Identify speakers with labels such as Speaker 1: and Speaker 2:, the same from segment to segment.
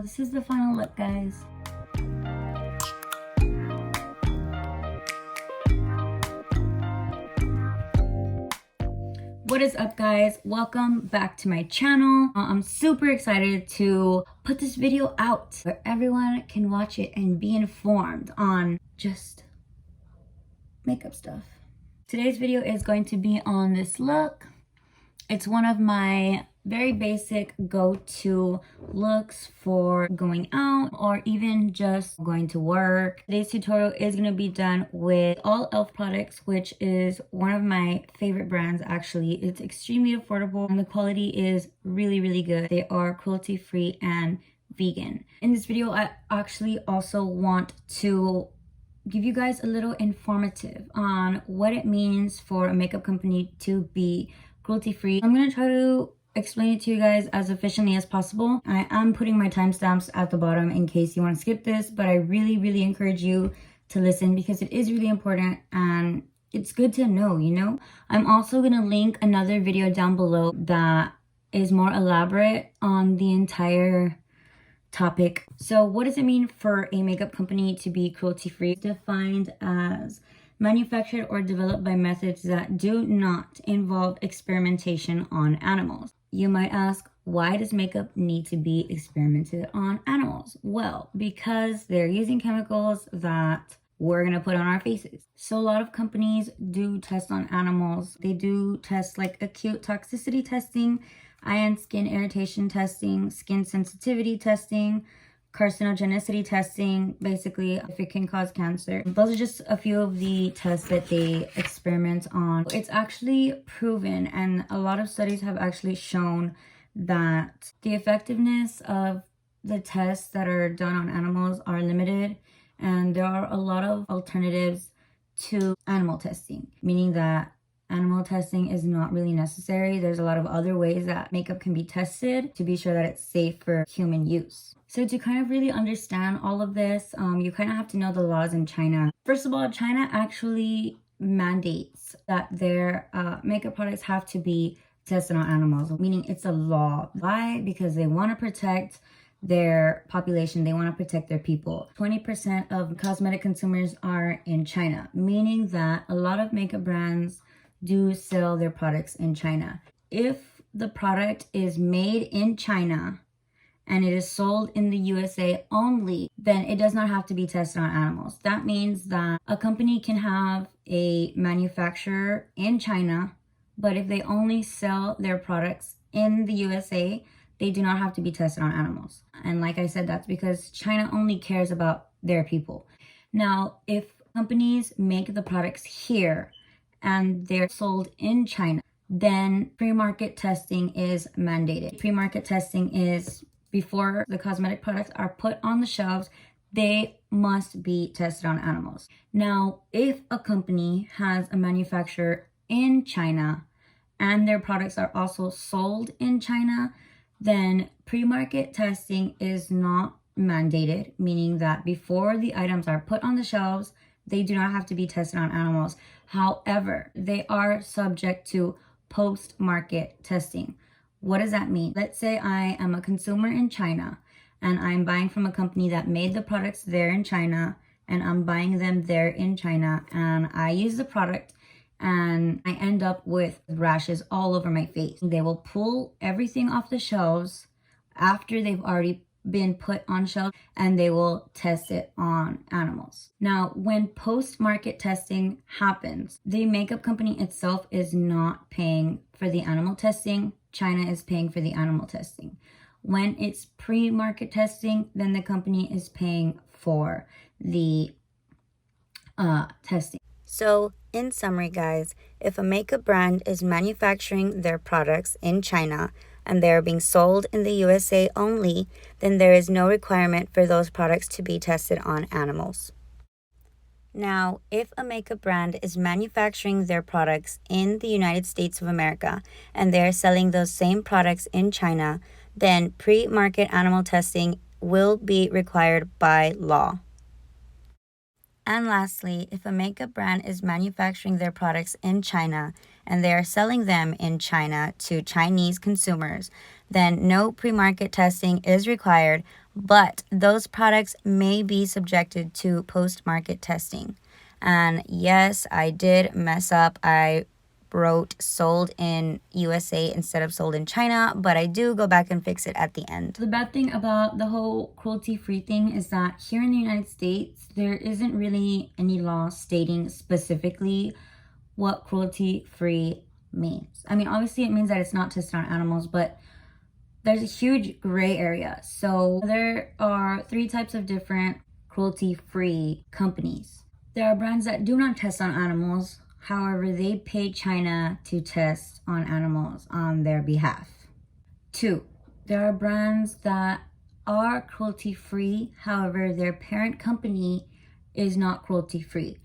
Speaker 1: This is the final look, guys. What is up, guys? Welcome back to my channel. I'm super excited to put this video out where everyone can watch it and be informed on just makeup stuff. Today's video is going to be on this look. It's one of my very basic go-to looks for going out or even just going to work. Today's tutorial is going to be done with all E.L.F products, which is one of my favorite brands actually. It's extremely affordable and the quality is really good. They are cruelty-free and vegan. In this video, I actually also want to give you guys a little informative on what it means for a makeup company to be cruelty-free. I'm going to try to explain it to you guys as efficiently as possible. I am putting my timestamps at the bottom in case you want to skip this, but I really encourage you to listen because it is really important and it's good to know, you know? I'm also going to link another video down below that is more elaborate on the entire topic. So what does it mean for a makeup company to be cruelty-free? Defined as manufactured or developed by methods that do not involve experimentation on animals. You might ask, why does makeup need to be experimented on animals? Well, because they're using chemicals that we're gonna put on our faces. So a lot of companies do test on animals. They do test like acute toxicity testing, eye and skin irritation testing, skin sensitivity testing, carcinogenicity testing, basically if it can cause cancer. Those are just a few of the tests that they experiment on. It's actually proven, and a lot of studies have actually shown that the effectiveness of the tests that are done on animals are limited, and there are a lot of alternatives to animal testing, meaning that animal testing is not really necessary. There's a lot of other ways that makeup can be tested to be sure that it's safe for human use. So to kind of really understand all of this, you kind of have to know the laws in China. First of all, China actually mandates that their makeup products have to be tested on animals, meaning it's a law. Why? Because they want to protect their population, they want to protect their people. 20% of cosmetic consumers are in China, meaning that a lot of makeup brands do sell their products in China. If the product is made in China and it is sold in the USA only, then it does not have to be tested on animals. That means that a company can have a manufacturer in China, but if they only sell their products in the USA, they do not have to be tested on animals. And like I said, that's because China only cares about their people. Now, if companies make the products here and they're sold in China, then pre-market testing is mandated. Pre-market testing is before the cosmetic products are put on the shelves, they must be tested on animals. Now, if a company has a manufacturer in China and their products are also sold in China, then pre-market testing is not mandated, meaning that before the items are put on the shelves, they do not have to be tested on animals. However, they are subject to post-market testing. What does that mean? Let's say I am a consumer in China and I'm buying from a company that made the products there in China and I'm buying them there in China and I use the product and I end up with rashes all over my face. They will pull everything off the shelves after they've already been put on shelves and they will test it on animals. Now, when post-market testing happens, the makeup company itself is not paying for the animal testing. China is paying for the animal testing. When it's pre-market testing, then the company is paying for the testing.
Speaker 2: So, in summary, guys, if a makeup brand is manufacturing their products in China and they're being sold in the USA only, then there is no requirement for those products to be tested on animals. Now, if a makeup brand is manufacturing their products in the United States of America and they're selling those same products in China, then pre-market animal testing will be required by law. And lastly, if a makeup brand is manufacturing their products in China and they are selling them in China to Chinese consumers, then no pre-market testing is required, but those products may be subjected to post-market testing. And yes, I did mess up. I wrote sold in USA instead of sold in China, but I do go back and fix it at the end.
Speaker 1: The bad thing about the whole cruelty-free thing is that here in the United States, there isn't really any law stating specifically what cruelty-free means. I mean, obviously it means that it's not tested on animals, but there's a huge gray area. So there are 3 types of different cruelty-free companies. There are brands that do not test on animals. However, they pay China to test on animals on their behalf. 2, there are brands that are cruelty-free. However, their parent company is not cruelty-free.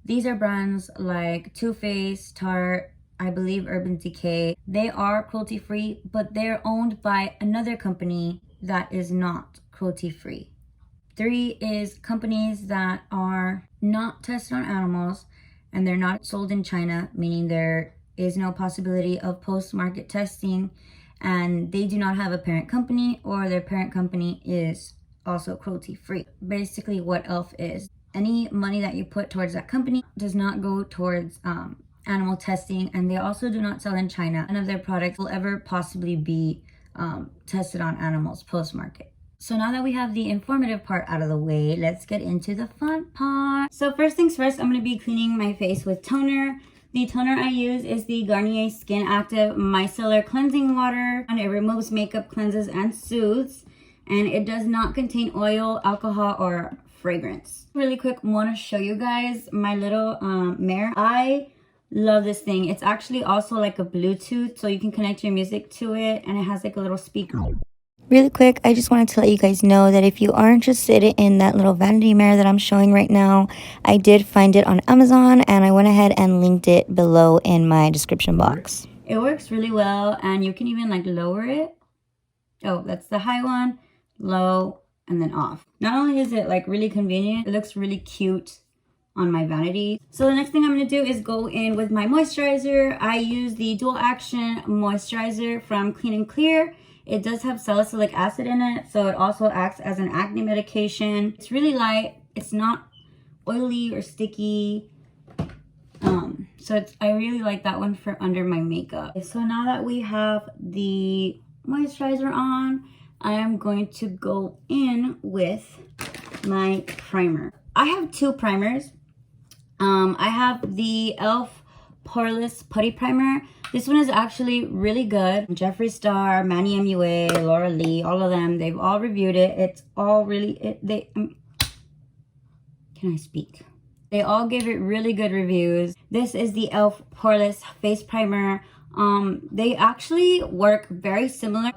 Speaker 1: These are brands like Too Faced, Tarte, I believe Urban Decay. They are cruelty-free, but they're owned by another company that is not cruelty-free. 3 is companies that are not tested on animals and they're not sold in China, meaning there is no possibility of post-market testing, and they do not have a parent company, or their parent company is also cruelty-free. Basically what E.L.F is. Any money that you put towards that company does not go towards animal testing, and they also do not sell in China. None of their products will ever possibly be tested on animals post-market. So now that we have the informative part out of the way, let's get into the fun part. So first things first, I'm going to be cleaning my face with toner. The toner I use is the Garnier Skin Active Micellar Cleansing Water, and it removes makeup, cleanses, and soothes. And it does not contain oil, alcohol, or fragrance. Really quick, I want to show you guys my little mirror. I love this thing. It's actually also like a Bluetooth, so you can connect your music to it, and it has like a little speaker.
Speaker 2: Really quick, I just wanted to let you guys know that if you are interested in that little vanity mirror that I'm showing right now, I did find it on Amazon, and I went ahead and linked it below in my description box.
Speaker 1: It works really well, and you can even like lower it. Oh, that's the high one, low, and then off. Not only is it like really convenient, it looks really cute on my vanity. So the next thing I'm going to do is go in with my moisturizer. I use the Dual Action Moisturizer from Clean & Clear. It does have salicylic acid in it, so it also acts as an acne medication. It's really light. It's not oily or sticky. I really like that one for under my makeup. So now that we have the moisturizer on, I am going to go in with my primer. I have 2 primers. I have the E.L.F. Poreless Putty Primer. This one is actually really good. Jeffree Star, Manny MUA, Laura Lee, all of them, they've all reviewed it. It's all really, can I speak? They all gave it really good reviews. This is the E.L.F. Poreless Face Primer. They actually work very similar.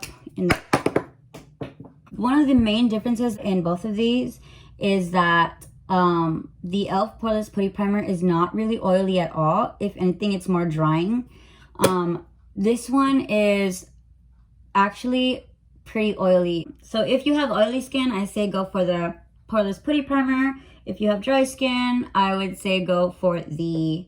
Speaker 1: One of the main differences in both of these is that the E.L.F. Poreless Putty Primer is not really oily at all. If anything, it's more drying. This one is actually pretty oily. So if you have oily skin, I say go for the Poreless Putty Primer. If you have dry skin, I would say go for the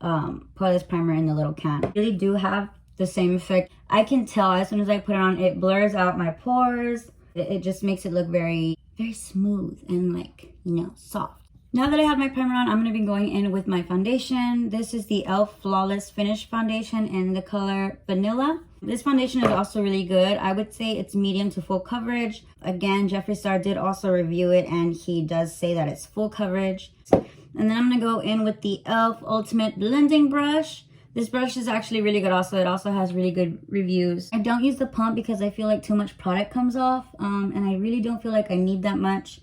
Speaker 1: Poreless Primer in the little can. They really do have the same effect. I can tell as soon as I put it on, it blurs out my pores. It just makes it look very, very smooth and like, you know, soft. Now that I have my primer on, I'm going to be going in with my foundation. This is the E.L.F. Flawless Finish Foundation in the color Vanilla. This foundation is also really good. I would say it's medium to full coverage. Again, Jeffree Star did also review it, and he does say that it's full coverage. And then I'm going to go in with the E.L.F. Ultimate Blending Brush. This brush is actually really good also. It also has really good reviews. I don't use the pump because I feel like too much product comes off, and I really don't feel like I need that much.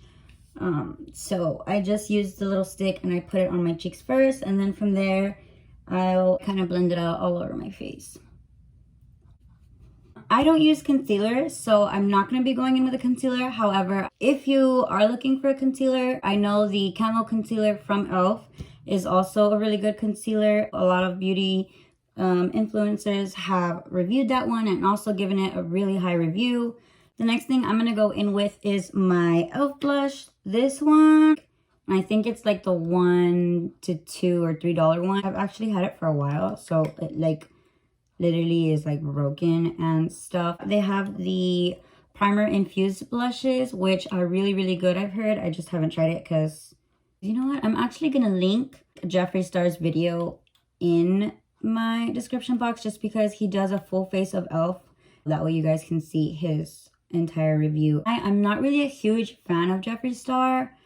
Speaker 1: So I just use the little stick and I put it on my cheeks first, and then from there I'll kind of blend it out all over my face. I don't use concealer, so I'm not going to be going in with a concealer. However, if you are looking for a concealer, I know the Camo Concealer from E.L.F. is also a really good concealer. A lot of beauty influencers have reviewed that one and also given it a really high review. The next thing I'm going to go in with is my E.L.F. blush. This one, I think it's like the $1 to $2 or $3 one. I've actually had it for a while, so it like literally is like broken and stuff. They have the primer infused blushes, which are really, really good, I've heard. I just haven't tried it because, you know what? I'm actually going to link Jeffree Star's video in my description box just because he does a full face of e.l.f. That way you guys can see his entire review. I'm not really a huge fan of Jeffree Star,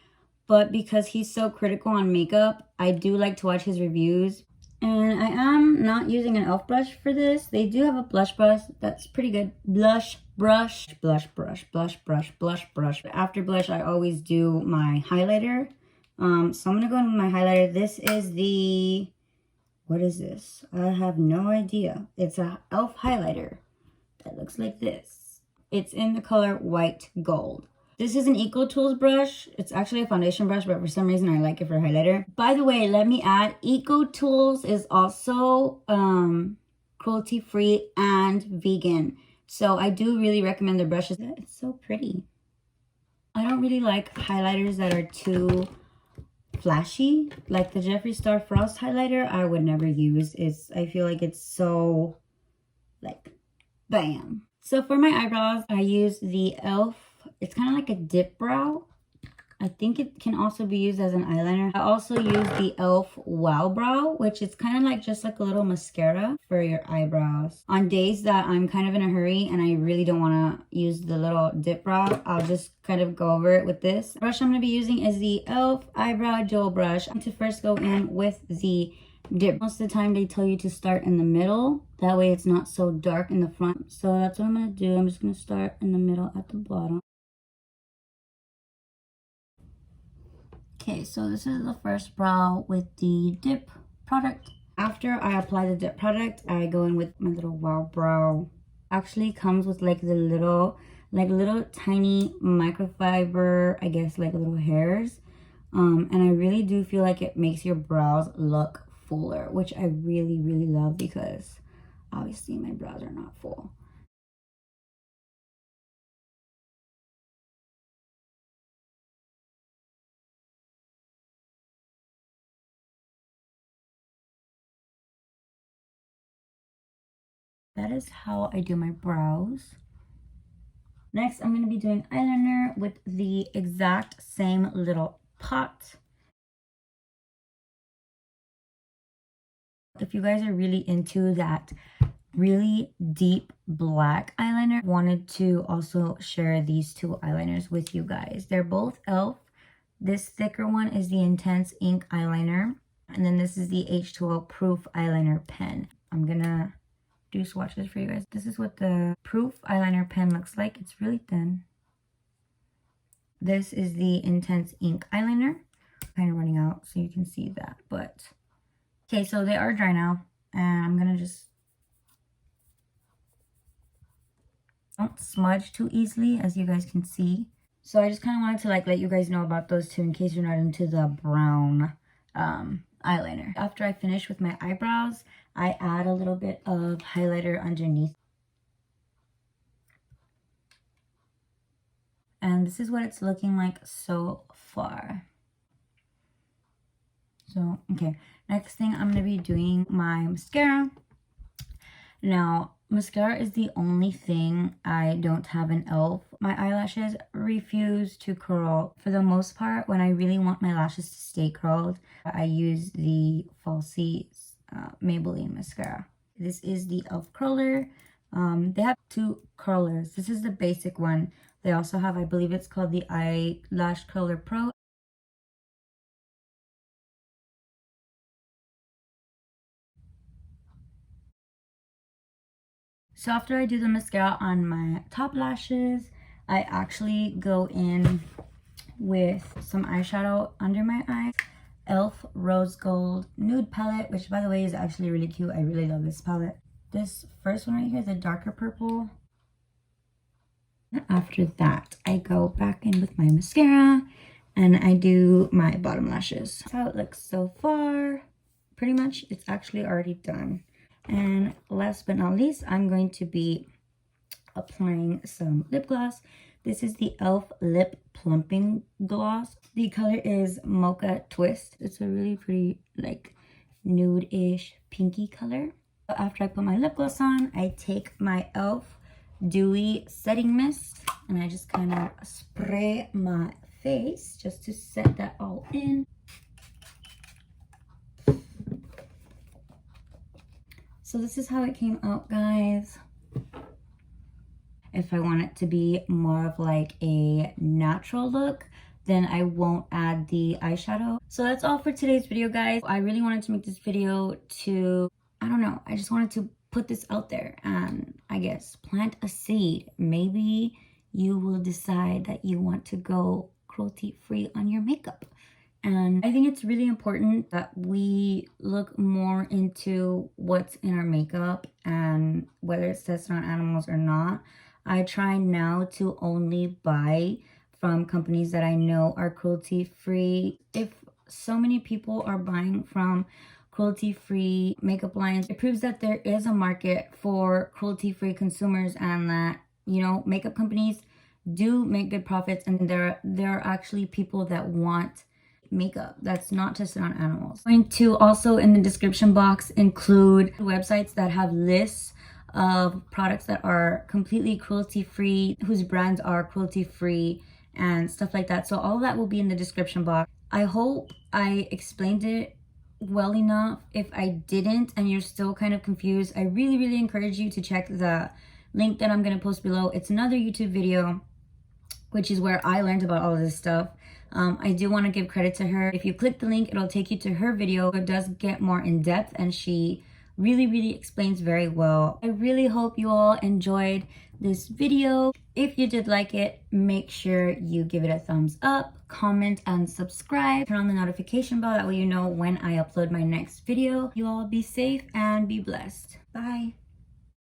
Speaker 1: but because he's so critical on makeup, I do like to watch his reviews. And I am not using an e.l.f. brush for this. They do have a blush brush that's pretty good. Blush brush. After blush, I always do my highlighter. So I'm going to go in with my highlighter. This is the... What is this? I have no idea. It's a e.l.f. highlighter that looks like this. It's in the color white gold. This is an EcoTools brush. It's actually a foundation brush, but for some reason I like it for highlighter. By the way, let me add, EcoTools is also cruelty-free and vegan. So I do really recommend their brushes. It's so pretty. I don't really like highlighters that are too flashy. Like the Jeffree Star Frost highlighter, I would never use. I feel like it's so, like, bam. So for my eyebrows, I use the e.l.f. It's kind of like a dip brow. I think it can also be used as an eyeliner. I also use the e.l.f. Wow Brow, which is kind of like just like a little mascara for your eyebrows. On days that I'm kind of in a hurry and I really don't want to use the little dip brow, I'll just kind of go over it with this. The brush I'm going to be using is the e.l.f. Eyebrow Dual Brush. I'm going to first go in with the dip. Most of the time they tell you to start in the middle. That way it's not so dark in the front. So that's what I'm going to do. I'm just going to start in the middle at the bottom. Okay, so this is the first brow with the dip product. After I apply the dip product, I go in with my little Wow Brow. Actually comes with like the little tiny microfiber, I guess, like little hairs. And I really do feel like it makes your brows look fuller, which I really, really love because obviously my brows are not full. That is how I do my brows. Next, I'm going to be doing eyeliner with the exact same little pot. If you guys are really into that really deep black eyeliner, wanted to also share these two eyeliners with you guys. They're both e.l.f. This thicker one is the Intense Ink eyeliner, and then this is the H2O Proof eyeliner pen. I'm gonna do swatches for you guys. This is what the Proof eyeliner pen looks like. It's really thin. This is the Intense Ink eyeliner. Kind of running out so you can see that, but okay, so they are dry now, and I'm gonna just don't smudge too easily, as you guys can see. So I just kind of wanted to like let you guys know about those two in case you're not into the brown eyeliner. After I finish with my eyebrows, I add a little bit of highlighter underneath. And this is what it's looking like so far. So, okay. Next thing, I'm going to be doing my mascara. Now, mascara is the only thing I don't have in e.l.f. My eyelashes refuse to curl. For the most part, when I really want my lashes to stay curled, I use the Falsies Maybelline mascara. This is the e.l.f. curler. They have two curlers. This is the basic one. They also have, I believe it's called the Eyelash Curler Pro. So after I do the mascara on my top lashes, I actually go in with some eyeshadow under my eyes. E.l.f. Rose Gold Nude Palette, which by the way is actually really cute. I really love this palette. This first one right here, the darker purple. After that, I go back in with my mascara and I do my bottom lashes. That's how it looks so far. Pretty much, it's actually already done. And last but not least, I'm going to be applying some lip gloss. This is the e.l.f. Lip Plumping Gloss. The color is Mocha Twist. It's a really pretty, like, nude-ish pinky color. After I put my lip gloss on, I take my e.l.f. Dewy Setting Mist. And I just kind of spray my face just to set that all in. So this is how it came out, guys. If I want it to be more of like a natural look, then I won't add the eyeshadow. So that's all for today's video, guys. I really wanted to make this video to, I don't know, I just wanted to put this out there and I guess plant a seed. Maybe you will decide that you want to go cruelty-free on your makeup. And I think it's really important that we look more into what's in our makeup and whether it's tested on animals or not. I try now to only buy from companies that I know are cruelty-free. If so many people are buying from cruelty-free makeup lines, it proves that there is a market for cruelty-free consumers and that, you know, makeup companies do make good profits, and there are actually people that want makeup that's not tested on animals. I'm going to also in the description box include websites that have lists of products that are completely cruelty-free, whose brands are cruelty-free and stuff like that. So all of that will be in the description box. I hope I explained it well enough. If I didn't and you're still kind of confused, I really encourage you to check the link that I'm going to post below. It's another YouTube video, which is where I learned about all of this stuff. I do want to give credit to her. If you click the link, it'll take you to her video. It does get more in depth and she really explains very well. I really hope you all enjoyed this video. If you did like it, make sure you give it a thumbs up, comment, and subscribe. Turn on the notification bell, that way you know when I upload my next video. You all be safe and be blessed. Bye.